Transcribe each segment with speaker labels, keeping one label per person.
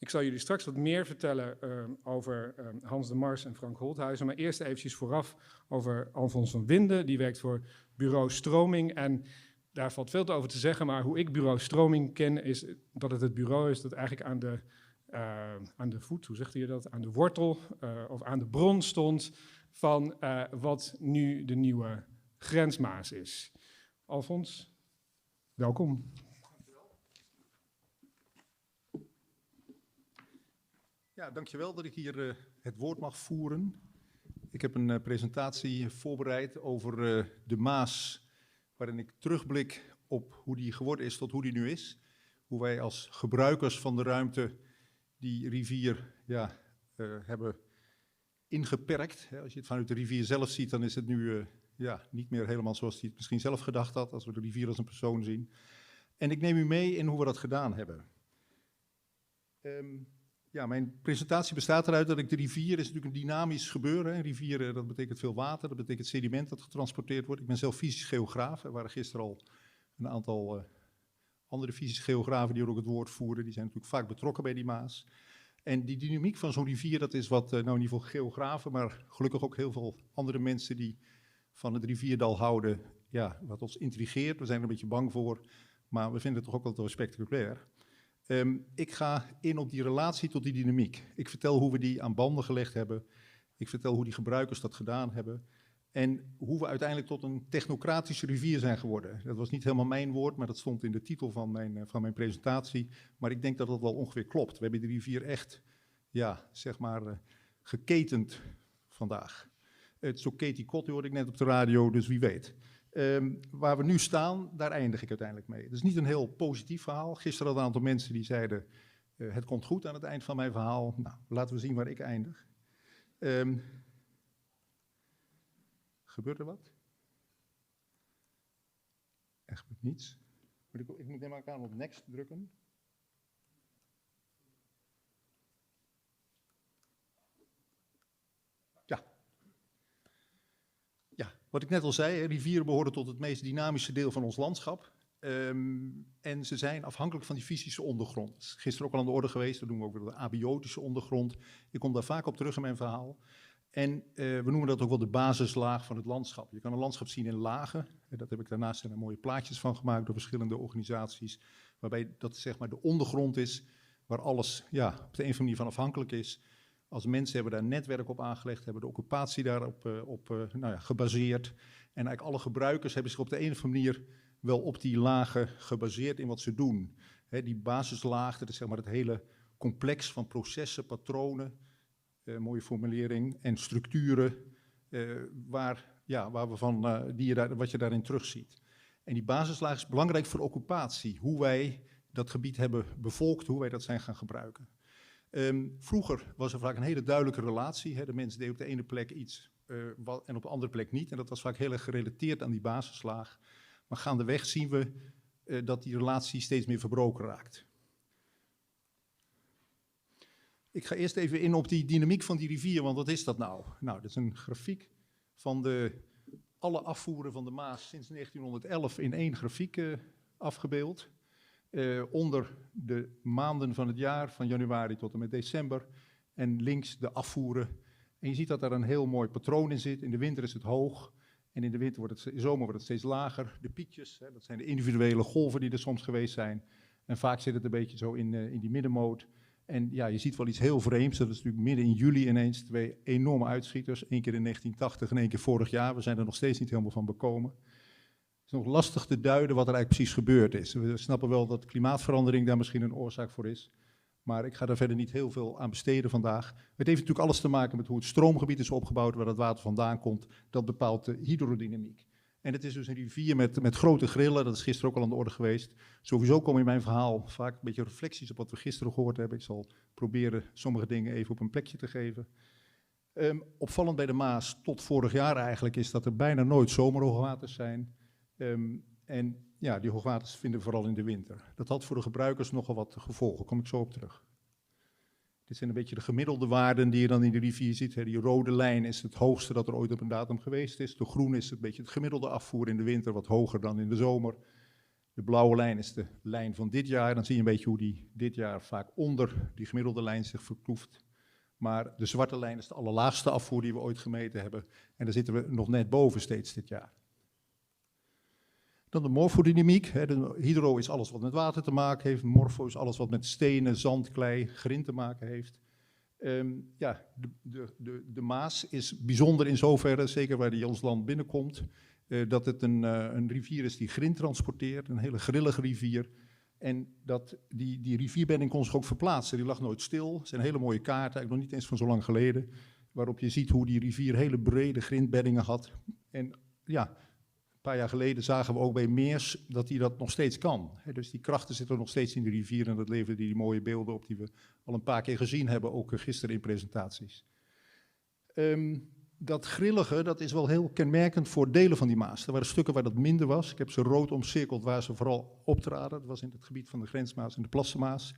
Speaker 1: Ik zal jullie straks wat meer vertellen over Hans de Mars en Frank Holthuizen. Maar eerst eventjes vooraf over Alfons van Winden. Die werkt voor Bureau Stroming. En daar valt veel over te zeggen. Maar hoe ik Bureau Stroming ken, is dat het bureau is dat eigenlijk aan de voet, hoe zegt hij dat? Aan de wortel of aan de bron stond van wat nu de nieuwe grensmaas is. Alfons, welkom.
Speaker 2: Ja, dankjewel dat ik hier het woord mag voeren. Ik heb een presentatie voorbereid over de Maas, waarin ik terugblik op hoe die geworden is tot hoe die nu is. Hoe wij als gebruikers van de ruimte die rivier hebben ingeperkt. Als je het vanuit de rivier zelf ziet, dan is het nu niet meer helemaal zoals hij het misschien zelf gedacht had, als we de rivier als een persoon zien. En ik neem u mee in hoe we dat gedaan hebben. Mijn presentatie bestaat eruit dat de rivier is natuurlijk een dynamisch gebeuren. Een rivier, dat betekent veel water, dat betekent sediment dat getransporteerd wordt. Ik ben zelf fysisch geograaf. Er waren gisteren al een aantal andere fysische geografen die ook het woord voeren. Die zijn natuurlijk vaak betrokken bij die Maas. En die dynamiek van zo'n rivier, dat is wat, in ieder geval geografen, maar gelukkig ook heel veel andere mensen die van het rivierdal houden, wat ons intrigeert. We zijn er een beetje bang voor, maar we vinden het toch ook wel spectaculair. Ik ga in op die relatie tot die dynamiek. Ik vertel hoe we die aan banden gelegd hebben. Ik vertel hoe die gebruikers dat gedaan hebben. En hoe we uiteindelijk tot een technocratische rivier zijn geworden. Dat was niet helemaal mijn woord, maar dat stond in de titel van mijn presentatie. Maar ik denk dat dat wel ongeveer klopt. We hebben de rivier echt, geketend vandaag. Het is ook Katie Cott, hoorde ik net op de radio, dus wie weet. Waar we nu staan, daar eindig ik uiteindelijk mee. Het is niet een heel positief verhaal. Gisteren hadden een aantal mensen die zeiden, het komt goed aan het eind van mijn verhaal. Nou, laten we zien waar ik eindig. Gebeurt er wat? Er gebeurt niets. Ik moet neem aan op next drukken. Wat ik net al zei, rivieren behoren tot het meest dynamische deel van ons landschap. En ze zijn afhankelijk van die fysische ondergrond. Dat is gisteren ook al aan de orde geweest, dat doen we ook weer de abiotische ondergrond. Ik kom daar vaak op terug in mijn verhaal. En we noemen dat ook wel de basislaag van het landschap. Je kan een landschap zien in lagen. En dat heb ik daarnaast mooie plaatjes van gemaakt door verschillende organisaties. Waarbij dat zeg maar de ondergrond is, waar alles op de een of andere manier van afhankelijk is. Als mensen hebben daar netwerk op aangelegd, hebben de occupatie daarop gebaseerd. En eigenlijk alle gebruikers hebben zich op de een of andere manier wel op die lagen gebaseerd in wat ze doen. Die basislaag, dat is zeg maar het hele complex van processen, patronen, mooie formulering, en structuren, wat je daarin terugziet. En die basislaag is belangrijk voor de occupatie, hoe wij dat gebied hebben bevolkt, hoe wij dat zijn gaan gebruiken. Vroeger was er vaak een hele duidelijke relatie. De mensen deden op de ene plek iets en op de andere plek niet. En dat was vaak heel erg gerelateerd aan die basislaag. Maar gaandeweg zien we dat die relatie steeds meer verbroken raakt. Ik ga eerst even in op die dynamiek van die rivier, want wat is dat nou? Nou, dat is een grafiek van alle afvoeren van de Maas sinds 1911 in één grafiek afgebeeld. Onder de maanden van het jaar, van januari tot en met december. En links de afvoeren. En je ziet dat daar een heel mooi patroon in zit. In de winter is het hoog. En in de zomer wordt het steeds lager. De piekjes, dat zijn de individuele golven die er soms geweest zijn. En vaak zit het een beetje zo in die middenmoot. En je ziet wel iets heel vreemds. Dat is natuurlijk midden in juli ineens 2 enorme uitschieters. 1 keer in 1980 en 1 keer vorig jaar. We zijn er nog steeds niet helemaal van bekomen. Het is nog lastig te duiden wat er eigenlijk precies gebeurd is. We snappen wel dat klimaatverandering daar misschien een oorzaak voor is. Maar ik ga daar verder niet heel veel aan besteden vandaag. Het heeft natuurlijk alles te maken met hoe het stroomgebied is opgebouwd, waar het water vandaan komt. Dat bepaalt de hydrodynamiek. En het is dus een rivier met grote grillen, dat is gisteren ook al aan de orde geweest. Sowieso komen in mijn verhaal vaak een beetje reflecties op wat we gisteren gehoord hebben. Ik zal proberen sommige dingen even op een plekje te geven. Opvallend bij de Maas, tot vorig jaar eigenlijk, is dat er bijna nooit zomerhoogwaters zijn. Die hoogwaters vinden we vooral in de winter. Dat had voor de gebruikers nogal wat gevolgen, daar kom ik zo op terug. Dit zijn een beetje de gemiddelde waarden die je dan in de rivier ziet. Die rode lijn is het hoogste dat er ooit op een datum geweest is. De groene is een beetje het gemiddelde afvoer in de winter, wat hoger dan in de zomer. De blauwe lijn is de lijn van dit jaar. Dan zie je een beetje hoe die dit jaar vaak onder die gemiddelde lijn zich vertoeft. Maar de zwarte lijn is de allerlaagste afvoer die we ooit gemeten hebben. En daar zitten we nog net boven steeds dit jaar. Dan de morfodynamiek. De hydro is alles wat met water te maken heeft. Morfo is alles wat met stenen, zand, klei, grind te maken heeft. De Maas is bijzonder in zoverre, zeker waar die ons land binnenkomt, dat het een rivier is die grind transporteert, een hele grillige rivier. En dat die rivierbedding kon zich ook verplaatsen, die lag nooit stil. Het zijn hele mooie kaarten, eigenlijk nog niet eens van zo lang geleden, waarop je ziet hoe die rivier hele brede grindbeddingen had. En ja, een paar jaar geleden zagen we ook bij Meers dat hij dat nog steeds kan. Dus die krachten zitten nog steeds in de rivier en dat leverde die mooie beelden op die we al een paar keer gezien hebben, ook gisteren in presentaties. Dat grillige, dat is wel heel kenmerkend voor delen van die Maas. Er waren stukken waar dat minder was. Ik heb ze rood omcirkeld waar ze vooral optraden. Dat was in het gebied van de Grensmaas en de Plassenmaas.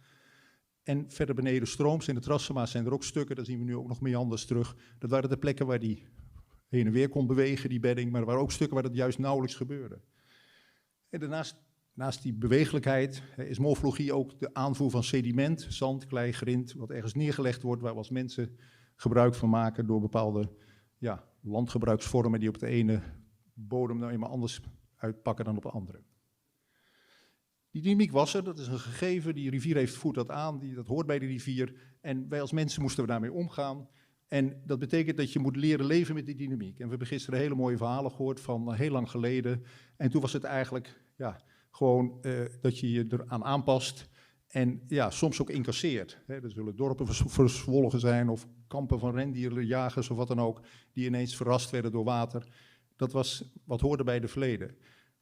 Speaker 2: En verder beneden strooms in de Trassenmaas zijn er ook stukken, daar zien we nu ook nog meanders terug. Dat waren de plekken waar die heen en weer kon bewegen, die bedding, maar er waren ook stukken waar dat juist nauwelijks gebeurde. En daarnaast, naast die bewegelijkheid, is morfologie ook de aanvoer van sediment, zand, klei, grind, wat ergens neergelegd wordt, waar we als mensen gebruik van maken door bepaalde landgebruiksvormen die op de ene bodem nou eenmaal anders uitpakken dan op de andere. Die dynamiek was er, dat is een gegeven, die rivier voert dat aan, dat hoort bij de rivier. En wij als mensen moesten we daarmee omgaan. En dat betekent dat je moet leren leven met die dynamiek. En we hebben gisteren hele mooie verhalen gehoord van heel lang geleden. En toen was het eigenlijk gewoon dat je je eraan aanpast en soms ook incasseert. Er zullen dorpen verzwolgen zijn of kampen van rendierjagers of wat dan ook, die ineens verrast werden door water. Dat was wat hoorde bij de verleden.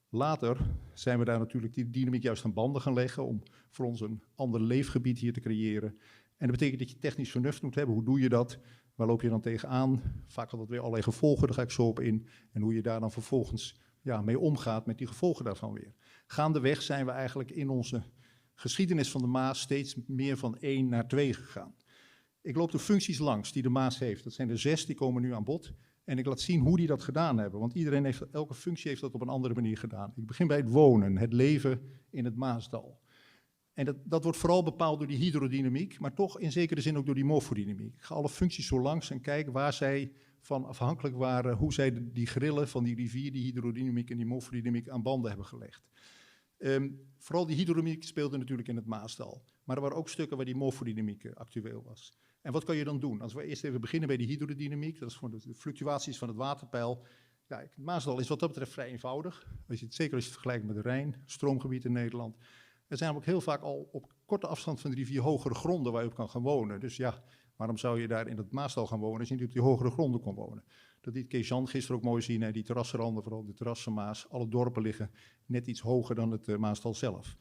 Speaker 2: Later zijn we daar natuurlijk die dynamiek juist aan banden gaan leggen om voor ons een ander leefgebied hier te creëren. En dat betekent dat je technisch vernuft moet hebben. Hoe doe je dat? Waar loop je dan tegenaan? Vaak had dat weer allerlei gevolgen, daar ga ik zo op in. En hoe je daar dan vervolgens mee omgaat met die gevolgen daarvan weer. Gaandeweg zijn we eigenlijk in onze geschiedenis van de Maas steeds meer van 1 naar 2 gegaan. Ik loop de functies langs die de Maas heeft. Dat zijn er 6, die komen nu aan bod. En ik laat zien hoe die dat gedaan hebben. Want elke functie heeft dat op een andere manier gedaan. Ik begin bij het wonen, het leven in het Maasdal. En dat wordt vooral bepaald door die hydrodynamiek, maar toch in zekere zin ook door die morfodynamiek. Ik ga alle functies zo langs en kijk waar zij van afhankelijk waren, hoe zij die grillen van die rivier, die hydrodynamiek en die morfodynamiek aan banden hebben gelegd. Vooral die hydrodynamiek speelde natuurlijk in het Maasdal. Maar er waren ook stukken waar die morfodynamiek actueel was. En wat kan je dan doen? Als we eerst even beginnen bij die hydrodynamiek, dat is voor de fluctuaties van het waterpeil. Ja, het Maasdal is wat dat betreft vrij eenvoudig. Zeker als je het vergelijkt met de Rijn, stroomgebied in Nederland. Er zijn ook heel vaak al op korte afstand van de rivier hogere gronden waar je op kan gaan wonen. Dus waarom zou je daar in het Maasdal gaan wonen als je niet op die hogere gronden kon wonen? Dat liet Kees Jan gisteren ook mooi zien, hè, die terrassenranden, vooral de Terrassenmaas. Alle dorpen liggen net iets hoger dan het Maasdal zelf.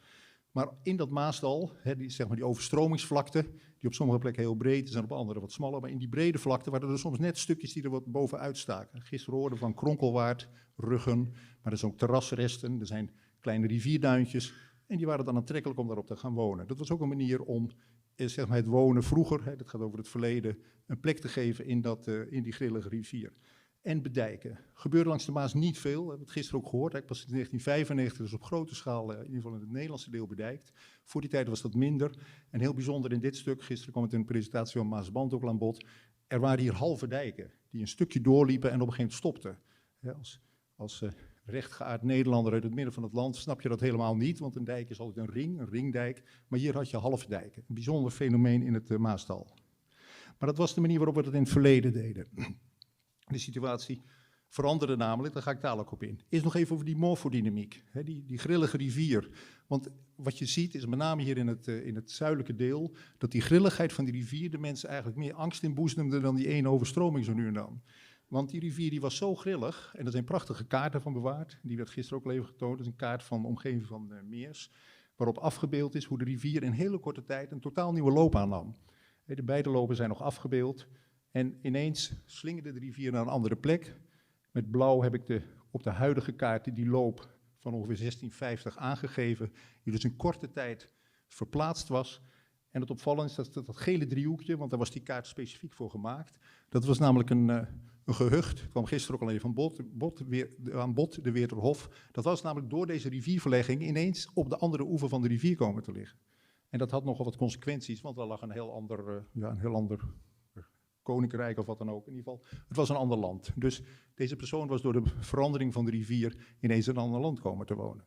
Speaker 2: Maar in dat Maasdal, die overstromingsvlakte, die op sommige plekken heel breed is en op andere wat smaller, maar in die brede vlakte waren er soms net stukjes die er wat bovenuit staken. Gisteren hoorden we van Kronkelwaard, Ruggen, maar er zijn ook terrasresten, er zijn kleine rivierduintjes. En die waren dan aantrekkelijk om daarop te gaan wonen. Dat was ook een manier om het wonen vroeger, dat gaat over het verleden, een plek te geven in die grillige rivier. En bedijken. Gebeurde langs de Maas niet veel, we hebben het gisteren ook gehoord. Pas in 1995 dus op grote schaal, in ieder geval in het Nederlandse deel, bedijkt. Voor die tijd was dat minder. En heel bijzonder in dit stuk, gisteren kwam het in een presentatie van Maasband ook aan bod. Er waren hier halve dijken die een stukje doorliepen en op een gegeven moment stopten. Als rechtgeaard Nederlander uit het midden van het land snap je dat helemaal niet, want een dijk is altijd een ringdijk, maar hier had je halve dijken. Een bijzonder fenomeen in het Maasdal. Maar dat was de manier waarop we dat in het verleden deden. De situatie veranderde namelijk, daar ga ik dadelijk op in. Eerst nog even over die morfodynamiek, die grillige rivier. Want wat je ziet is met name hier in het zuidelijke deel, dat die grilligheid van die rivier de mensen eigenlijk meer angst inboezemde dan die ene overstroming zo nu en dan. Want die rivier die was zo grillig, en er zijn prachtige kaarten van bewaard, die werd gisteren ook al even getoond, dat is een kaart van de omgeving van Meers, waarop afgebeeld is hoe de rivier in hele korte tijd een totaal nieuwe loop aannam. De beide lopen zijn nog afgebeeld en ineens slingerde de rivier naar een andere plek. Met blauw heb ik op de huidige kaart die loop van ongeveer 1650 aangegeven, die dus in korte tijd verplaatst was. En het opvallend is dat gele driehoekje, want daar was die kaart specifiek voor gemaakt, dat was namelijk een een gehucht, kwam gisteren ook al even aan bod, de Weerterhof. Dat was namelijk door deze rivierverlegging ineens op de andere oever van de rivier komen te liggen. En dat had nogal wat consequenties, want er lag een heel ander koninkrijk of wat dan ook. In ieder geval, het was een ander land. Dus deze persoon was door de verandering van de rivier ineens in een ander land komen te wonen.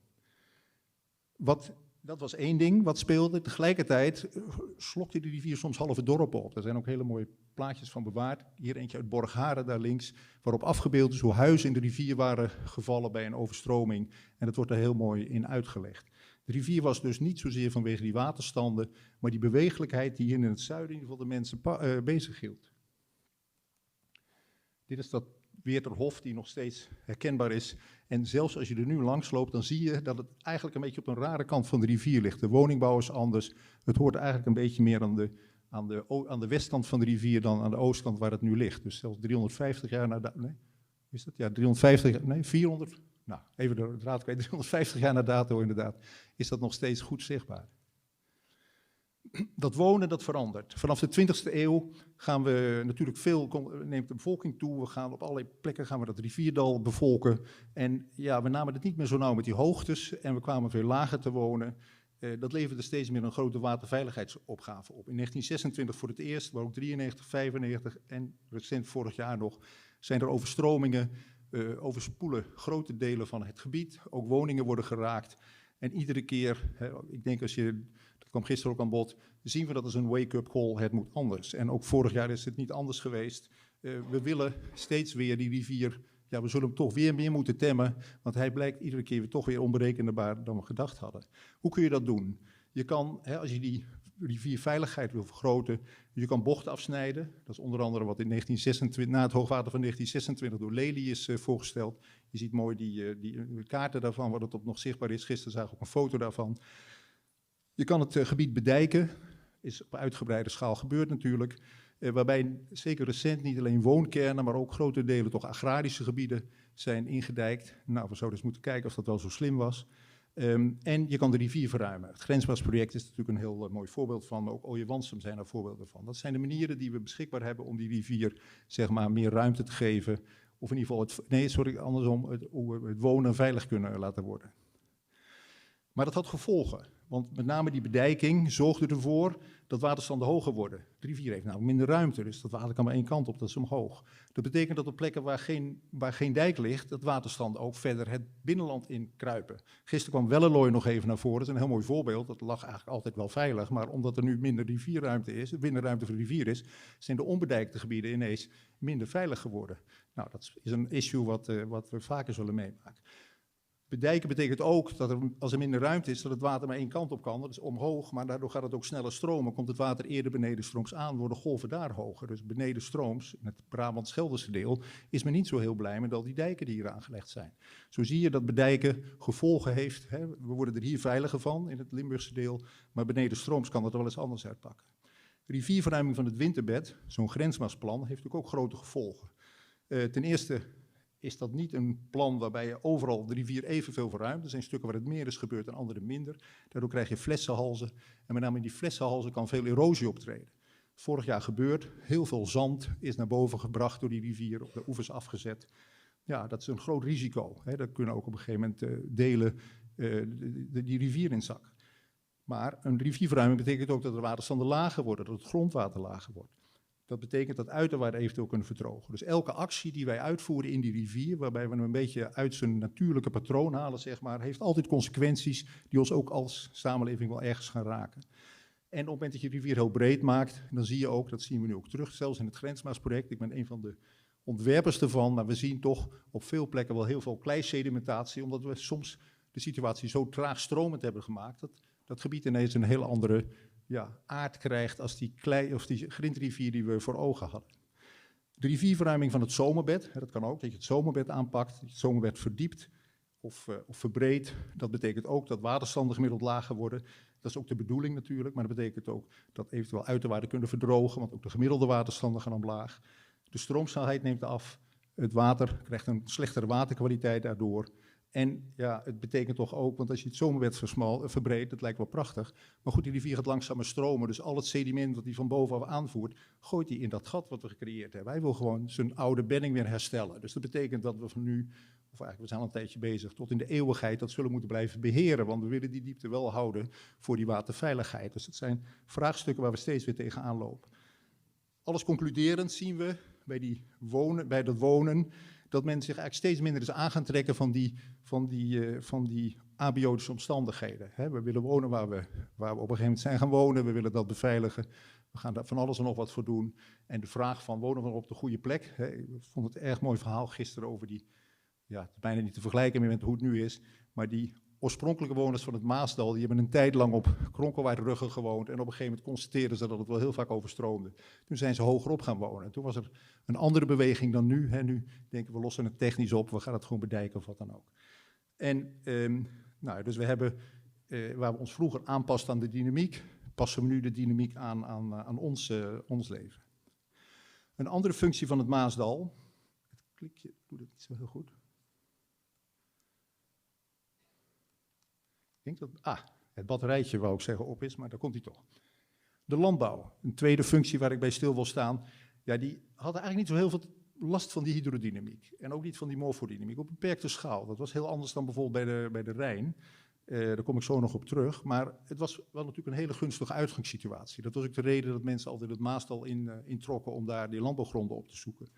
Speaker 2: Dat was één ding wat speelde. Tegelijkertijd slokte de rivier soms halve dorpen op. Er zijn ook hele mooie plaatjes van bewaard. Hier eentje uit Borgharen daar links, waarop afgebeeld is hoe huizen in de rivier waren gevallen bij een overstroming. En dat wordt er heel mooi in uitgelegd. De rivier was dus niet zozeer vanwege die waterstanden, maar die bewegelijkheid die hier in het zuiden in ieder geval de mensen bezig hield. Dit is dat Weerterhof die nog steeds herkenbaar is. En zelfs als je er nu langs loopt, dan zie je dat het eigenlijk een beetje op een rare kant van de rivier ligt. De woningbouw is anders. Het hoort eigenlijk een beetje meer aan de westkant van de rivier dan aan de oostkant waar het nu ligt. Dus zelfs 350 jaar na dato. Nee, is dat? Ja, 400. Nou, even de draad kwijt. 350 jaar na dato inderdaad. Is dat nog steeds goed zichtbaar. Dat wonen, dat verandert. Vanaf de 20e eeuw gaan we natuurlijk neemt de bevolking toe. We gaan op allerlei plekken dat rivierdal bevolken. En ja, we namen het niet meer zo nauw met die hoogtes en we kwamen veel lager te wonen. Dat leverde steeds meer een grote waterveiligheidsopgave op. In 1926 voor het eerst, maar ook 93, 95 en recent vorig jaar nog, zijn er overstromingen, overspoelen grote delen van het gebied. Ook woningen worden geraakt. En iedere keer, ik denk dat kwam gisteren ook aan bod, zien we dat als een wake-up call, het moet anders. En ook vorig jaar is het niet anders geweest. We willen steeds weer die rivier, ja, we zullen hem toch weer meer moeten temmen, want hij blijkt iedere keer weer toch weer onberekenbaar dan we gedacht hadden. Hoe kun je dat doen? Je kan, als je die rivierveiligheid wil vergroten, je kan bochten afsnijden. Dat is onder andere wat in 1926, na het hoogwater van 1926 door Lely is voorgesteld. Je ziet mooi die kaarten daarvan, waar het op nog zichtbaar is. Gisteren zag ik ook een foto daarvan. Je kan het gebied bedijken, is op uitgebreide schaal gebeurd natuurlijk. Waarbij zeker recent niet alleen woonkernen, maar ook grote delen toch agrarische gebieden zijn ingedijkt. Nou, we zouden eens moeten kijken of dat wel zo slim was. En je kan de rivier verruimen. Het Grensmaasproject is natuurlijk een heel mooi voorbeeld van. Ook Ooijewansum zijn er voorbeelden van. Dat zijn de manieren die we beschikbaar hebben om die rivier zeg maar meer ruimte te geven. Of in ieder geval het wonen veilig kunnen laten worden. Maar dat had gevolgen. Want met name die bedijking zorgde ervoor dat waterstanden hoger worden. De rivier heeft namelijk minder ruimte, dus dat water kan maar één kant op, dat is omhoog. Dat betekent dat op plekken waar geen dijk ligt, dat waterstanden ook verder het binnenland in kruipen. Gisteren kwam Wellelooi nog even naar voren, dat is een heel mooi voorbeeld. Dat lag eigenlijk altijd wel veilig, maar omdat er nu minder rivierruimte is, minder ruimte voor de rivier is, zijn de onbedijkte gebieden ineens minder veilig geworden. Nou, dat is een issue wat we vaker zullen meemaken. Bedijken betekent ook dat als er minder ruimte is, dat het water maar één kant op kan. Dat is omhoog, maar daardoor gaat het ook sneller stromen. Komt het water eerder benedenstrooms aan, worden golven daar hoger. Dus benedenstrooms, in het Brabants-Gelderse deel, is men niet zo heel blij met al die dijken die hier aangelegd zijn. Zo zie je dat bedijken gevolgen heeft. Hè. We worden er hier veiliger van, in het Limburgse deel, maar benedenstrooms kan dat er wel eens anders uitpakken. Rivierverruiming van het winterbed, zo'n grensmaasplan, heeft natuurlijk ook grote gevolgen. Ten eerste is dat niet een plan waarbij je overal de rivier evenveel verruimt. Er zijn stukken waar het meer is gebeurd en andere minder. Daardoor krijg je flessenhalzen. En met name in die flessenhalzen kan veel erosie optreden. Vorig jaar gebeurd. Heel veel zand is naar boven gebracht door die rivier, op de oevers afgezet. Ja, dat is een groot risico. Hè. Dat kunnen ook op een gegeven moment delen die rivier in zakken. Maar een rivierverruiming betekent ook dat de waterstanden lager worden, dat het grondwater lager wordt. Dat betekent dat uiterwaarden eventueel kunnen verdrogen. Dus elke actie die wij uitvoeren in die rivier, waarbij we hem een beetje uit zijn natuurlijke patroon halen, zeg maar, heeft altijd consequenties die ons ook als samenleving wel ergens gaan raken. En op het moment dat je de rivier heel breed maakt, dan zie je ook, dat zien we nu ook terug, zelfs in het Grensmaasproject, ik ben een van de ontwerpers ervan, maar we zien toch op veel plekken wel heel veel kleisedimentatie, omdat we soms de situatie zo traag stromend hebben gemaakt, dat dat gebied ineens een heel andere aard krijgt als die grindrivier die we voor ogen hadden. De rivierverruiming van het zomerbed, dat kan ook, dat je het zomerbed aanpakt, dat je het zomerbed verdiept of verbreedt. Dat betekent ook dat waterstanden gemiddeld lager worden. Dat is ook de bedoeling natuurlijk, maar dat betekent ook dat eventueel uiterwaarden kunnen verdrogen, want ook de gemiddelde waterstanden gaan omlaag. De stroomsnelheid neemt af, het water krijgt een slechtere waterkwaliteit daardoor. En ja, het betekent toch ook, want als je het zomerbed verbreedt, dat lijkt wel prachtig. Maar goed, die rivier gaat langzamer stromen. Dus al het sediment dat hij van bovenaf aanvoert, gooit hij in dat gat wat we gecreëerd hebben. Hij wil gewoon zijn oude bedding weer herstellen. Dus dat betekent dat we van nu, of eigenlijk we zijn al een tijdje bezig, tot in de eeuwigheid dat zullen moeten blijven beheren. Want we willen die diepte wel houden voor die waterveiligheid. Dus dat zijn vraagstukken waar we steeds weer tegenaan lopen. Alles concluderend zien we bij dat wonen, dat men zich eigenlijk steeds minder is aan gaan trekken van die abiotische omstandigheden. We willen wonen waar we op een gegeven moment zijn gaan wonen, we willen dat beveiligen. We gaan daar van alles en nog wat voor doen. En de vraag van wonen we op de goede plek. Ik vond het een erg mooi verhaal gisteren over die, ja, het is bijna niet te vergelijken met hoe het nu is, maar die oorspronkelijke bewoners van het Maasdal, die hebben een tijd lang op kronkelwaardruggen gewoond en op een gegeven moment constateerden ze dat het wel heel vaak overstroomde. Toen zijn ze hogerop gaan wonen. Toen was er een andere beweging dan nu. Nu denken we lossen het technisch op, we gaan het gewoon bedijken of wat dan ook. En dus we hebben, waar we ons vroeger aanpasten aan de dynamiek, passen we nu de dynamiek aan ons leven. Een andere functie van het Maasdal, het klikje doet het niet zo heel goed. Ik denk dat, het batterijtje wou ik zeggen op is, maar daar komt hij toch. De landbouw, een tweede functie waar ik bij stil wil staan. Ja, die hadden eigenlijk niet zo heel veel last van die hydrodynamiek. En ook niet van die morfodynamiek, op beperkte schaal. Dat was heel anders dan bijvoorbeeld bij de Rijn. Daar kom ik zo nog op terug. Maar het was wel natuurlijk een hele gunstige uitgangssituatie. Dat was ook de reden dat mensen altijd het Maasdal introkken om daar die landbouwgronden op te zoeken.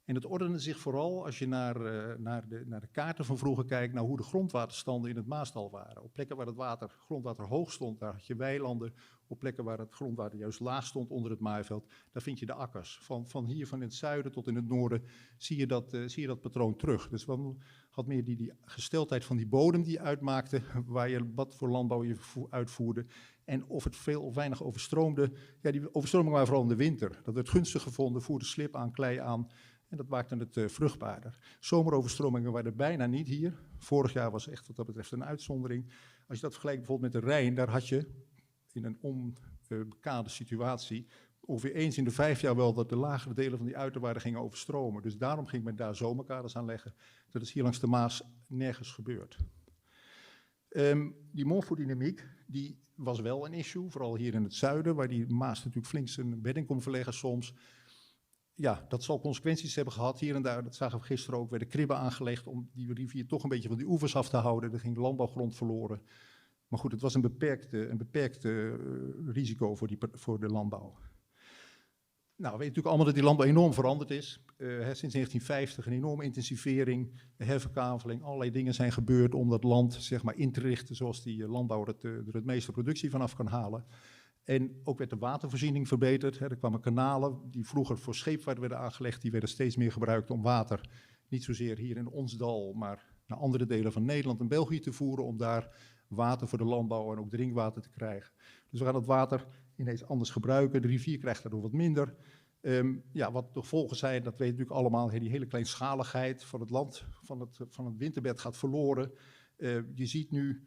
Speaker 2: En het ordende zich vooral als je naar de kaarten van vroeger kijkt, naar hoe de grondwaterstanden in het Maasdal waren. Op plekken waar het grondwater hoog stond, daar had je weilanden. Op plekken waar het grondwater juist laag stond onder het maaiveld, daar vind je de akkers. Van hier van in het zuiden tot in het noorden zie je dat patroon terug. Dus we had meer die gesteldheid van die bodem die uitmaakte, waar je wat voor landbouw je uitvoerde. En of het veel of weinig overstroomde. Ja, die overstromingen waren vooral in de winter. Dat werd gunstig gevonden, voerde slip aan, klei aan. En dat maakte het vruchtbaarder. Zomeroverstromingen waren er bijna niet hier. Vorig jaar was echt wat dat betreft een uitzondering. Als je dat vergelijkt bijvoorbeeld met de Rijn, daar had je in een onbekade situatie ongeveer eens in de 5 jaar wel dat de lagere delen van die uiterwaarden gingen overstromen. Dus daarom ging men daar zomerkaders aan leggen. Dat is hier langs de Maas nergens gebeurd. Die morfodynamiek, die was wel een issue, vooral hier in het zuiden, waar die Maas natuurlijk flink zijn bedding kon verleggen soms. Ja, dat zal consequenties hebben gehad. Hier en daar, dat zagen we gisteren ook, werden kribben aangelegd om die rivier toch een beetje van die oevers af te houden. Er ging landbouwgrond verloren. Maar goed, het was een beperkt risico voor de landbouw. Nou, we weten natuurlijk allemaal dat die landbouw enorm veranderd is. Sinds 1950 een enorme intensivering, herverkaveling, allerlei dingen zijn gebeurd om dat land zeg maar in te richten zoals die landbouw er het meeste productie vanaf kan halen. En ook werd de watervoorziening verbeterd. Er kwamen kanalen die vroeger voor scheepvaart werden aangelegd, die werden steeds meer gebruikt om water, niet zozeer hier in ons dal, maar naar andere delen van Nederland en België te voeren, om daar water voor de landbouw en ook drinkwater te krijgen. Dus we gaan het water ineens anders gebruiken. De rivier krijgt daardoor wat minder. Wat de gevolgen zijn, dat weten we natuurlijk allemaal. Die hele kleinschaligheid van het land, van het winterbed gaat verloren. Je ziet nu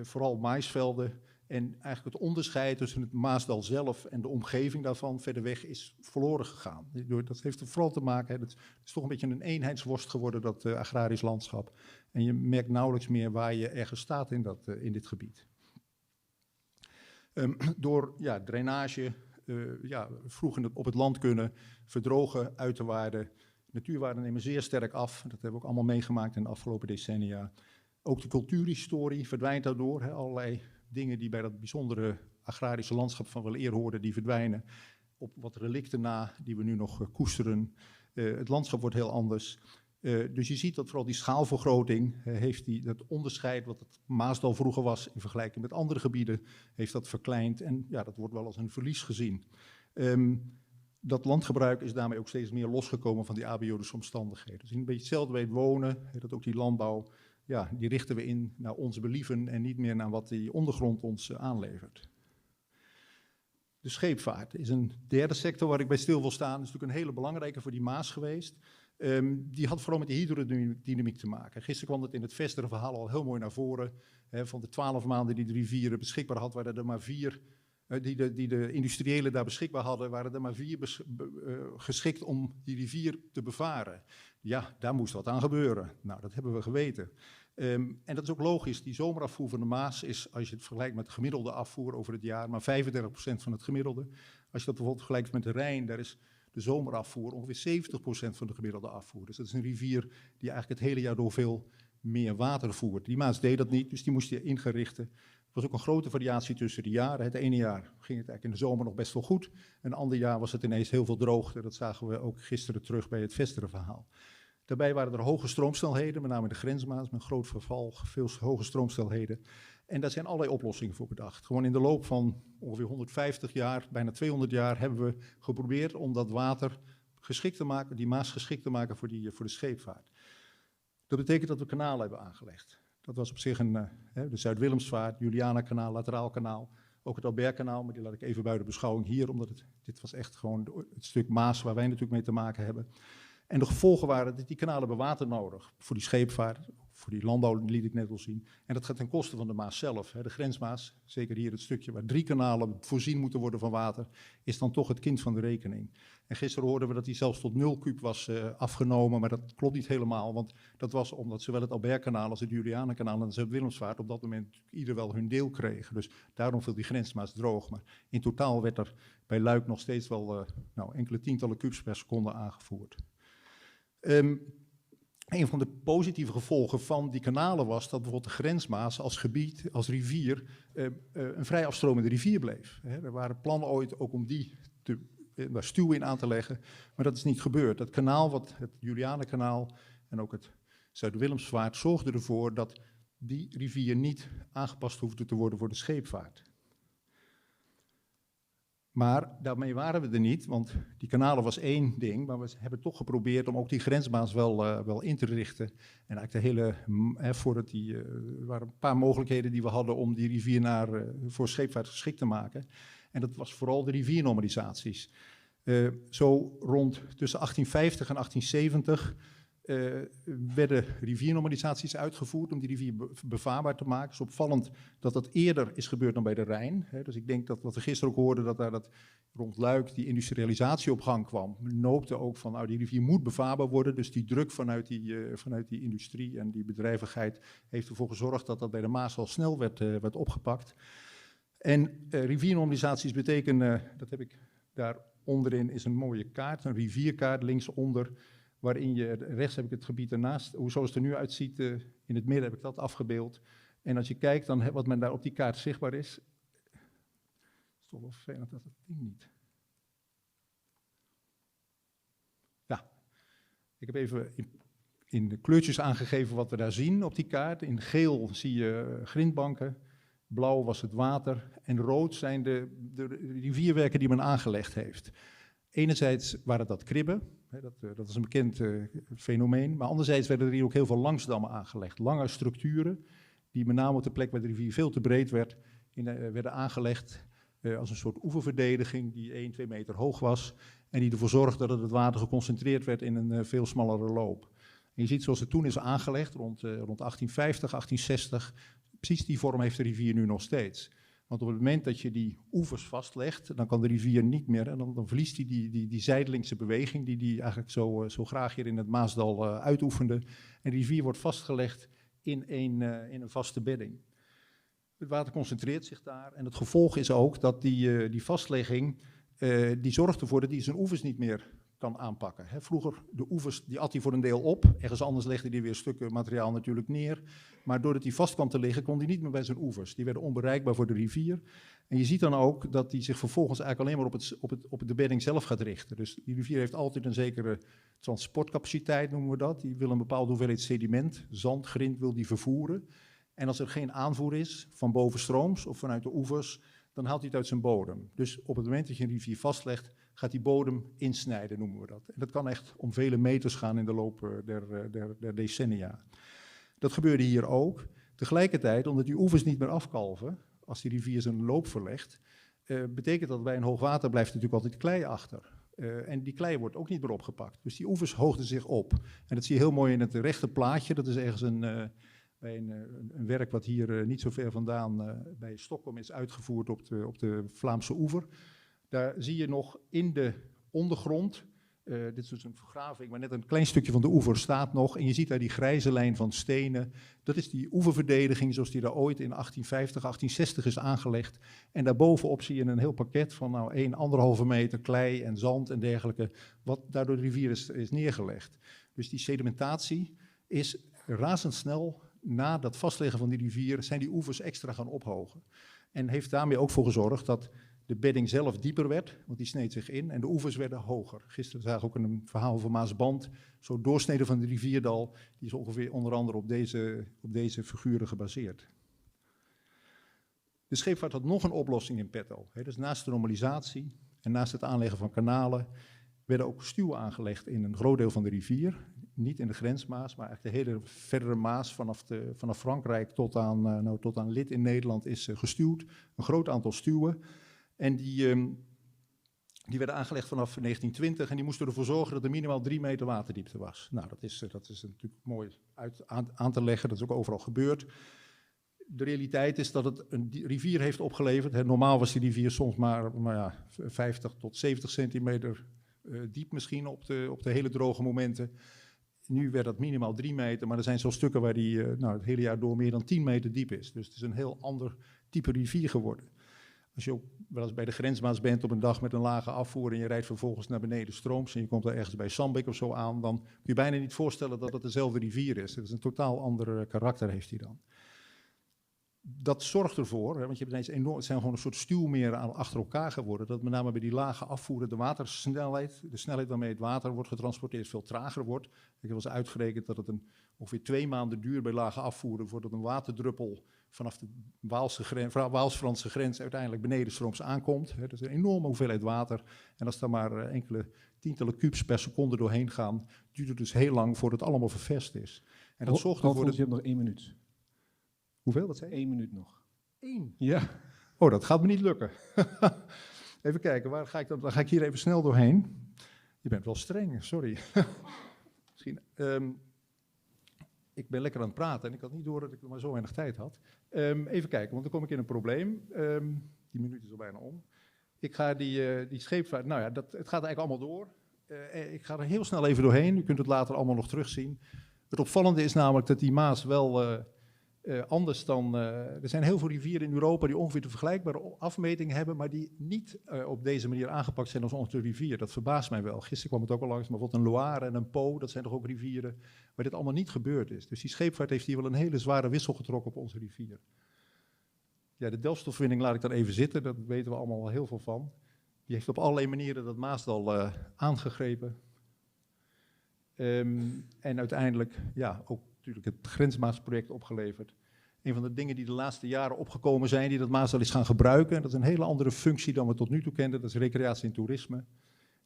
Speaker 2: vooral maïsvelden. En eigenlijk het onderscheid tussen het Maasdal zelf en de omgeving daarvan verder weg is verloren gegaan. Dat heeft er vooral te maken, het is toch een beetje een eenheidsworst geworden, dat agrarisch landschap. En je merkt nauwelijks meer waar je ergens staat in dit gebied. Door drainage, vroeg op het land kunnen verdrogen uiterwaarden. Natuurwaarden nemen zeer sterk af, dat hebben we ook allemaal meegemaakt in de afgelopen decennia. Ook de cultuurhistorie verdwijnt daardoor, allerlei dingen die bij dat bijzondere agrarische landschap van weleer hoorden, die verdwijnen. Op wat relicten na, die we nu nog koesteren. Het landschap wordt heel anders. Dus je ziet dat vooral die schaalvergroting heeft dat onderscheid wat het Maasdal vroeger was in vergelijking met andere gebieden, heeft dat verkleind. En ja, dat wordt wel als een verlies gezien. Dat landgebruik is daarmee ook steeds meer losgekomen van die abiotische omstandigheden. Dus in een beetje hetzelfde weet wonen, dat ook die landbouw, ja, die richten we in naar onze believen en niet meer naar wat die ondergrond ons aanlevert. De scheepvaart is een derde sector waar ik bij stil wil staan. Dat is natuurlijk een hele belangrijke voor die Maas geweest. Die had vooral met de hydrodynamiek te maken. Gisteren kwam het in het vestere verhaal al heel mooi naar voren. Van de 12 maanden die de rivieren beschikbaar had, waren er maar 4... Die de industriëlen daar beschikbaar hadden, waren er maar 4 geschikt om die rivier te bevaren. Ja, daar moest wat aan gebeuren. Nou, dat hebben we geweten. En dat is ook logisch. Die zomerafvoer van de Maas is, als je het vergelijkt met de gemiddelde afvoer over het jaar, maar 35% van het gemiddelde. Als je dat bijvoorbeeld vergelijkt met de Rijn, daar is de zomerafvoer ongeveer 70% van de gemiddelde afvoer. Dus dat is een rivier die eigenlijk het hele jaar door veel meer water voert. Die Maas deed dat niet, dus die moest je ingerichten. Er was ook een grote variatie tussen de jaren. Het ene jaar ging het eigenlijk in de zomer nog best wel goed. Een ander jaar was het ineens heel veel droogte. Dat zagen we ook gisteren terug bij het Vesteren-verhaal. Daarbij waren er hoge stroomsnelheden, met name de grensmaas, met groot verval, veel hoge stroomsnelheden. En daar zijn allerlei oplossingen voor bedacht. Gewoon in de loop van ongeveer 150 jaar, bijna 200 jaar, hebben we geprobeerd om dat water geschikt te maken, die Maas geschikt te maken voor de scheepvaart. Dat betekent dat we kanalen hebben aangelegd. Dat was op zich de Zuid-Willemsvaart, Julianakanaal, Lateraalkanaal, ook het Albertkanaal, maar die laat ik even buiten beschouwing hier, omdat dit was echt gewoon het stuk Maas waar wij natuurlijk mee te maken hebben. En de gevolgen waren dat die kanalen hebben water nodig voor die scheepvaart, voor die landbouw liet ik net al zien. En dat gaat ten koste van de Maas zelf. De grensmaas, zeker hier het stukje waar 3 kanalen voorzien moeten worden van water, is dan toch het kind van de rekening. En gisteren hoorden we dat die zelfs tot 0 kuub was afgenomen, maar dat klopt niet helemaal. Want dat was omdat zowel het Albertkanaal als het Julianenkanaal en de Zuid-Willemsvaart op dat moment ieder wel hun deel kregen. Dus daarom viel die grensmaas droog. Maar in totaal werd er bij Luik nog steeds wel enkele tientallen kubus per seconde aangevoerd. Een van de positieve gevolgen van die kanalen was dat bijvoorbeeld de grensmaas als gebied, als rivier, een vrij afstromende rivier bleef. Er waren plannen ooit ook om daar stuw in aan te leggen, maar dat is niet gebeurd. Dat kanaal, het Julianenkanaal en ook het Zuid-Willemsvaart, zorgden ervoor dat die rivier niet aangepast hoefde te worden voor de scheepvaart. Maar daarmee waren we er niet, want die kanalen was één ding, maar we hebben toch geprobeerd om ook die grensmaas wel in te richten. En eigenlijk er waren een paar mogelijkheden die we hadden om die rivier voor scheepvaart geschikt te maken. En dat was vooral de riviernormalisaties. Zo rond tussen 1850 en 1870 werden riviernormalisaties uitgevoerd om die rivier bevaarbaar te maken. Het is opvallend dat dat eerder is gebeurd dan bij de Rijn. Dus ik denk dat wat we gisteren ook hoorden, dat rond Luik die industrialisatie op gang kwam. Men noopte ook van, die rivier moet bevaarbaar worden. Dus die druk vanuit die industrie en die bedrijvigheid heeft ervoor gezorgd dat dat bij de Maas al snel werd opgepakt. En riviernormalisaties betekenen, dat heb ik daar onderin, is een mooie kaart, een rivierkaart linksonder, waarin rechts heb ik het gebied ernaast, zoals het er nu uitziet, in het midden heb ik dat afgebeeld. En als je kijkt dan wat men daar op die kaart zichtbaar is, is toch wel vervelend dat het ding niet. Ja, ik heb even in de kleurtjes aangegeven wat we daar zien op die kaart. In geel zie je grindbanken, blauw was het water en rood zijn de rivierwerken die men aangelegd heeft. Enerzijds waren dat kribben, dat is een bekend fenomeen, maar anderzijds werden er hier ook heel veel langsdammen aangelegd. Lange structuren, die met name op de plek waar de rivier veel te breed werd, werden aangelegd als een soort oeververdediging die 1-2 meter hoog was en die ervoor zorgde dat het water geconcentreerd werd in een veel smallere loop. En je ziet zoals het toen is aangelegd, rond 1850, 1860, precies die vorm heeft de rivier nu nog steeds. Want op het moment dat je die oevers vastlegt, dan kan de rivier niet meer en dan verliest hij die zijdelingse beweging die eigenlijk zo graag hier in het Maasdal uitoefende. En de rivier wordt vastgelegd in een vaste bedding. Het water concentreert zich daar en het gevolg is ook dat die vastlegging, die zorgt ervoor dat hij zijn oevers niet meer kan aanpakken. Vroeger, de oevers, die at hij voor een deel op. Ergens anders legde hij weer stukken materiaal natuurlijk neer. Maar doordat hij vast kwam te liggen, kon hij niet meer bij zijn oevers. Die werden onbereikbaar voor de rivier. En je ziet dan ook dat hij zich vervolgens eigenlijk alleen maar op de bedding zelf gaat richten. Dus die rivier heeft altijd een zekere transportcapaciteit, noemen we dat. Die wil een bepaalde hoeveelheid sediment, zand, grind, wil die vervoeren. En als er geen aanvoer is, van bovenstrooms of vanuit de oevers, dan haalt hij het uit zijn bodem. Dus op het moment dat je een rivier vastlegt, gaat die bodem insnijden, noemen we dat. En dat kan echt om vele meters gaan in de loop der decennia. Dat gebeurde hier ook. Tegelijkertijd, omdat die oevers niet meer afkalven, als die rivier zijn loop verlegt, betekent dat bij een hoogwater blijft natuurlijk altijd klei achter. En die klei wordt ook niet meer opgepakt. Dus die oevers hoogden zich op. En dat zie je heel mooi in het rechte plaatje. Dat is ergens bij een werk wat hier niet zo ver vandaan bij Stockholm is uitgevoerd op de Vlaamse oever. Daar zie je nog in de ondergrond Dit is dus een vergraving, maar net een klein stukje van de oever staat nog. En je ziet daar die grijze lijn van stenen. Dat is die oeververdediging zoals die daar ooit in 1850, 1860 is aangelegd. En daarbovenop zie je een heel pakket van 1,5 meter klei en zand en dergelijke, wat daardoor de rivier is neergelegd. Dus die sedimentatie is razendsnel, na dat vastleggen van die rivier, zijn die oevers extra gaan ophogen. En heeft daarmee ook voor gezorgd dat de bedding zelf dieper werd, want die sneed zich in, en de oevers werden hoger. Gisteren zagen we ook een verhaal over Maasband, zo'n doorsnede van de rivierdal, die is ongeveer onder andere op deze figuren gebaseerd. De scheepvaart had nog een oplossing in petto. Dus naast de normalisatie en naast het aanleggen van kanalen, werden ook stuwen aangelegd in een groot deel van de rivier. Niet in de grensmaas, maar eigenlijk de hele verdere Maas vanaf Frankrijk tot aan Lid in Nederland is gestuwd. Een groot aantal stuwen. En die werden aangelegd vanaf 1920 en die moesten ervoor zorgen dat er minimaal 3 meter waterdiepte was. Nou, dat is natuurlijk mooi aan te leggen, dat is ook overal gebeurd. De realiteit is dat het een rivier heeft opgeleverd. Normaal was die rivier soms maar 50 tot 70 centimeter diep misschien op de hele droge momenten. Nu werd dat minimaal 3 meter, maar er zijn zo'n stukken waar die het hele jaar door meer dan 10 meter diep is. Dus het is een heel ander type rivier geworden. Als je ook wel eens bij de grensmaas bent op een dag met een lage afvoer en je rijdt vervolgens naar beneden strooms en je komt daar ergens bij Sandbeek of zo aan, dan kun je bijna niet voorstellen dat het dezelfde rivier is. Het is een totaal ander karakter heeft hij dan. Dat zorgt ervoor, want je hebt ineens enorm, het zijn gewoon een soort stuwmeren achter elkaar geworden, dat met name bij die lage afvoeren de watersnelheid, de snelheid waarmee het water wordt getransporteerd, veel trager wordt. Ik heb wel eens uitgerekend dat het ongeveer 2 maanden duurt bij lage afvoeren voordat een waterdruppel vanaf de Waals-Franse grens uiteindelijk benedenstrooms aankomt. Dat is een enorme hoeveelheid water. En als daar maar enkele tientallen kubus per seconde doorheen gaan, duurt het dus heel lang voordat het allemaal ververst is. En dat zorgt ervoor dat...
Speaker 1: Je hebt nog 1 minuut.
Speaker 2: Hoeveel, dat zei je?
Speaker 1: 1 minuut nog.
Speaker 2: 1?
Speaker 1: Ja.
Speaker 2: Oh, dat gaat me niet lukken. Even kijken, waar ga ik dan ga ik hier even snel doorheen. Je bent wel streng, sorry. Misschien... Ik ben lekker aan het praten en ik had niet door dat ik maar zo weinig tijd had. Even kijken, want dan kom ik in een probleem. Die minuut is al bijna om. Ik ga die scheepvaart, het gaat eigenlijk allemaal door. Ik ga er heel snel even doorheen, u kunt het later allemaal nog terugzien. Het opvallende is namelijk dat die Maas wel anders dan... er zijn heel veel rivieren in Europa die ongeveer de vergelijkbare afmetingen hebben, maar die niet op deze manier aangepakt zijn als onze rivier. Dat verbaast mij wel. Gisteren kwam het ook al langs, maar bijvoorbeeld een Loire en een Po, dat zijn toch ook rivieren waar dit allemaal niet gebeurd is. Dus die scheepvaart heeft hier wel een hele zware wissel getrokken op onze rivier. Ja, de delfstofwinning laat ik dan even zitten, daar weten we allemaal wel heel veel van. Die heeft op allerlei manieren dat Maasdal aangegrepen. En uiteindelijk, ook natuurlijk het Grensmaasproject opgeleverd. Een van de dingen die de laatste jaren opgekomen zijn, die dat Maasdal is gaan gebruiken, dat is een hele andere functie dan we tot nu toe kenden, dat is recreatie en toerisme.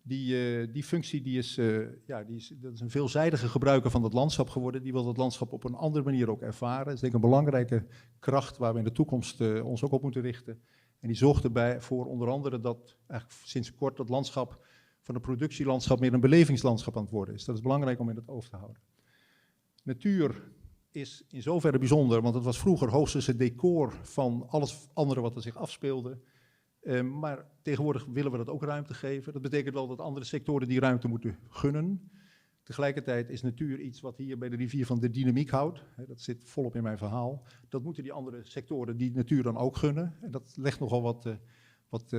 Speaker 2: Die functie dat is een veelzijdige gebruiker van het landschap geworden, die wil dat landschap op een andere manier ook ervaren. Dat is denk ik een belangrijke kracht waar we in de toekomst ons ook op moeten richten. En die zorgt erbij voor onder andere dat eigenlijk sinds kort dat landschap van een productielandschap meer een belevingslandschap aan het worden is. Dat is belangrijk om in het oog te houden. Natuur is in zoverre bijzonder, want het was vroeger hoogstens het decor van alles andere wat er zich afspeelde. Maar tegenwoordig willen we dat ook ruimte geven. Dat betekent wel dat andere sectoren die ruimte moeten gunnen. Tegelijkertijd is natuur iets wat hier bij de rivier van de dynamiek houdt. Dat zit volop in mijn verhaal. Dat moeten die andere sectoren die natuur dan ook gunnen. En dat legt nogal wat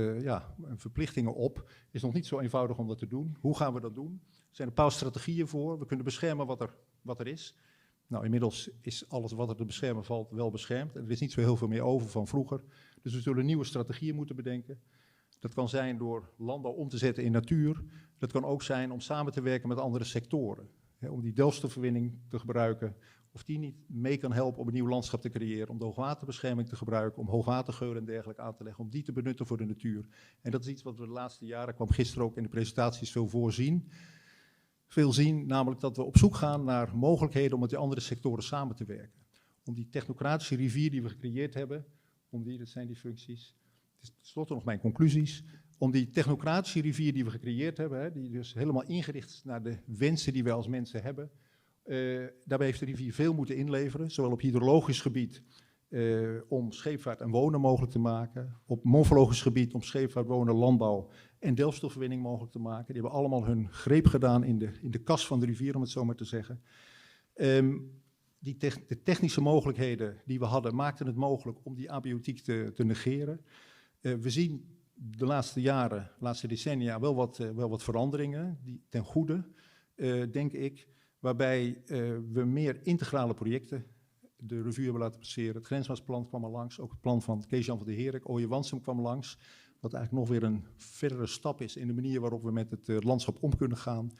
Speaker 2: verplichtingen op. Is nog niet zo eenvoudig om dat te doen. Hoe gaan we dat doen? Er zijn een paar strategieën voor. We kunnen beschermen wat er is. Nou, inmiddels is alles wat er te beschermen valt wel beschermd. En er is niet zo heel veel meer over van vroeger. Dus we zullen nieuwe strategieën moeten bedenken. Dat kan zijn door landbouw om te zetten in natuur. Dat kan ook zijn om samen te werken met andere sectoren. Om die delfstofverwinning te gebruiken. Of die niet mee kan helpen om een nieuw landschap te creëren. Om de hoogwaterbescherming te gebruiken. Om hoogwatergeulen en dergelijke aan te leggen. Om die te benutten voor de natuur. En dat is iets wat we de laatste jaren, kwam gisteren ook in de presentaties veel zien, namelijk dat we op zoek gaan naar mogelijkheden om met die andere sectoren samen te werken. Om die technocratische rivier die we gecreëerd hebben, dat zijn die functies, het is tenslotte nog mijn conclusies, om die technocratische rivier die we gecreëerd hebben, die dus helemaal ingericht is naar de wensen die wij als mensen hebben, daarbij heeft de rivier veel moeten inleveren, zowel op hydrologisch gebied om scheepvaart en wonen mogelijk te maken, op morfologisch gebied om scheepvaart, wonen, landbouw en delfstofwinning mogelijk te maken. Die hebben allemaal hun greep gedaan in de kas van de rivier, om het zo maar te zeggen. De technische mogelijkheden die we hadden, maakten het mogelijk om die abiotiek te negeren. We zien de laatste jaren, de laatste decennia, wel wat veranderingen, die ten goede, denk ik, waarbij we meer integrale projecten de revue hebben laten passeren. Het grensmaatsplan kwam al langs, ook het plan van Kees-Jan van der Herik, Ooije Wansum kwam langs, wat eigenlijk nog weer een verdere stap is in de manier waarop we met het landschap om kunnen gaan.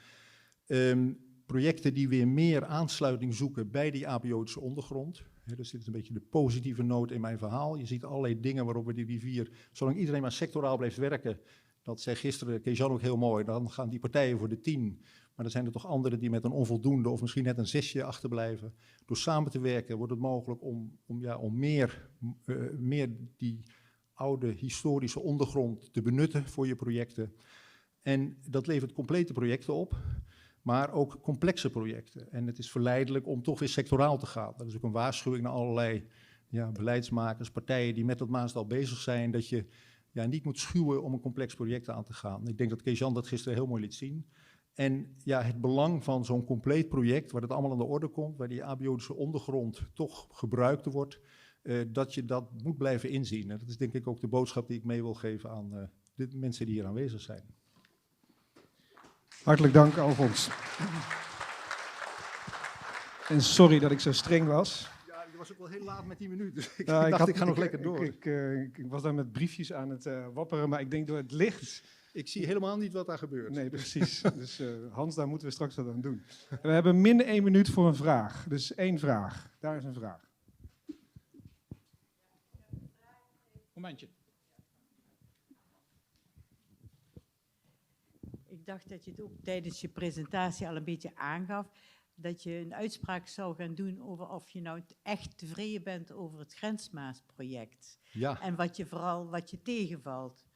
Speaker 2: Projecten die weer meer aansluiting zoeken bij die abiotische ondergrond. Dus dit is een beetje de positieve noot in mijn verhaal. Je ziet allerlei dingen waarop we die rivier, zolang iedereen maar sectoraal blijft werken, dat zei gisteren Kees-Jan ook heel mooi, dan gaan die partijen voor de 10. Maar er zijn er toch anderen die met een onvoldoende of misschien net een 6 achterblijven. Door samen te werken wordt het mogelijk om meer die oude historische ondergrond te benutten voor je projecten. En dat levert complete projecten op, maar ook complexe projecten. En het is verleidelijk om toch weer sectoraal te gaan. Dat is ook een waarschuwing naar allerlei beleidsmakers, partijen die met dat Maasdal bezig zijn, dat je niet moet schuwen om een complex project aan te gaan. Ik denk dat Kees-Jan dat gisteren heel mooi liet zien. En het belang van zo'n compleet project, waar het allemaal aan de orde komt, waar die abiotische ondergrond toch gebruikt wordt, dat je dat moet blijven inzien. En dat is denk ik ook de boodschap die ik mee wil geven aan de mensen die hier aanwezig zijn.
Speaker 3: Hartelijk dank, Alfons. En sorry dat ik zo streng was.
Speaker 2: Ja, je was ook wel heel laat met 10 minuten, dus ik ga nog lekker door.
Speaker 1: Ik was daar met briefjes aan het wapperen, maar ik denk door het licht.
Speaker 2: Ik zie helemaal niet wat daar gebeurt.
Speaker 1: Nee, precies. Dus Hans, daar moeten we straks wat aan doen. We hebben min 1 minuut voor een vraag. Dus 1 vraag. Daar is een vraag.
Speaker 3: Momentje.
Speaker 4: Ik dacht dat je het ook tijdens je presentatie al een beetje aangaf, dat je een uitspraak zou gaan doen over of je nou echt tevreden bent over het Grensmaasproject.
Speaker 2: Ja.
Speaker 4: En wat je tegenvalt.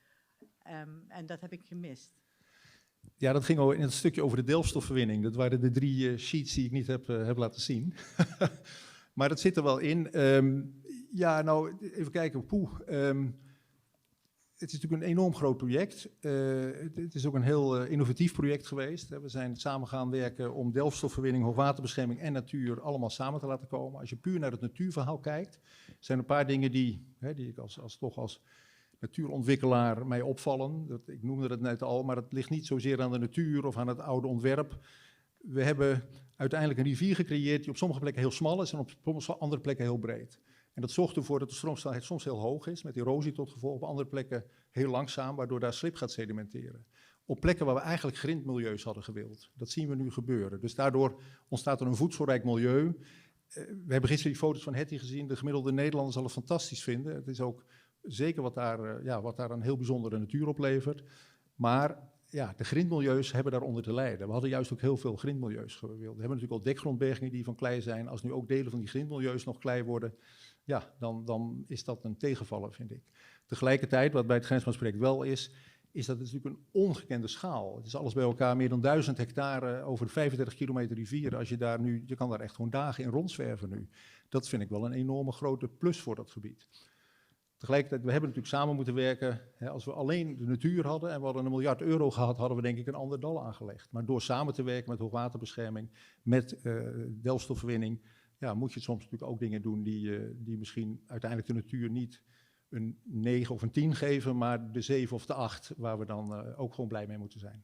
Speaker 4: En dat heb ik gemist.
Speaker 2: Ja, dat ging in het stukje over de delfstofverwinning. Dat waren de 3 sheets die ik niet heb laten zien. Maar dat zit er wel in. Even kijken. Het is natuurlijk een enorm groot project. Het is ook een heel innovatief project geweest. We zijn samen gaan werken om delfstofverwinning, hoogwaterbescherming en natuur allemaal samen te laten komen. Als je puur naar het natuurverhaal kijkt, zijn er een paar dingen die ik als natuurontwikkelaar mij opvallen. Ik noemde het net al, maar het ligt niet zozeer aan de natuur of aan het oude ontwerp. We hebben uiteindelijk een rivier gecreëerd die op sommige plekken heel smal is en op andere plekken heel breed. En dat zorgt ervoor dat de stroomsnelheid soms heel hoog is, met erosie tot gevolg. Op andere plekken heel langzaam, waardoor daar slib gaat sedimenteren. Op plekken waar we eigenlijk grindmilieus hadden gewild. Dat zien we nu gebeuren. Dus daardoor ontstaat er een voedselrijk milieu. We hebben gisteren die foto's van Hetty gezien. De gemiddelde Nederlander zal het fantastisch vinden. Het is ook zeker wat daar een heel bijzondere natuur oplevert. Maar de grindmilieus hebben daaronder te lijden. We hadden juist ook heel veel grindmilieus gewild. We hebben natuurlijk al dekgrondbergingen die van klei zijn. Als nu ook delen van die grindmilieus nog klei worden, dan is dat een tegenvaller, vind ik. Tegelijkertijd, wat bij het Grensmaasproject wel is dat het natuurlijk een ongekende schaal. Het is alles bij elkaar meer dan 1000 hectare over 35 kilometer rivier. Je kan daar echt gewoon dagen in rondzwerven nu. Dat vind ik wel een enorme grote plus voor dat gebied. Tegelijkertijd, we hebben natuurlijk samen moeten werken. Als we alleen de natuur hadden en we hadden €1 miljard gehad, hadden we denk ik een ander dal aangelegd. Maar door samen te werken met hoogwaterbescherming, met delfstofverwinning, moet je soms natuurlijk ook dingen doen die misschien uiteindelijk de natuur niet een 9 of een 10 geven, maar de 7 of de 8, waar we dan ook gewoon blij mee moeten zijn.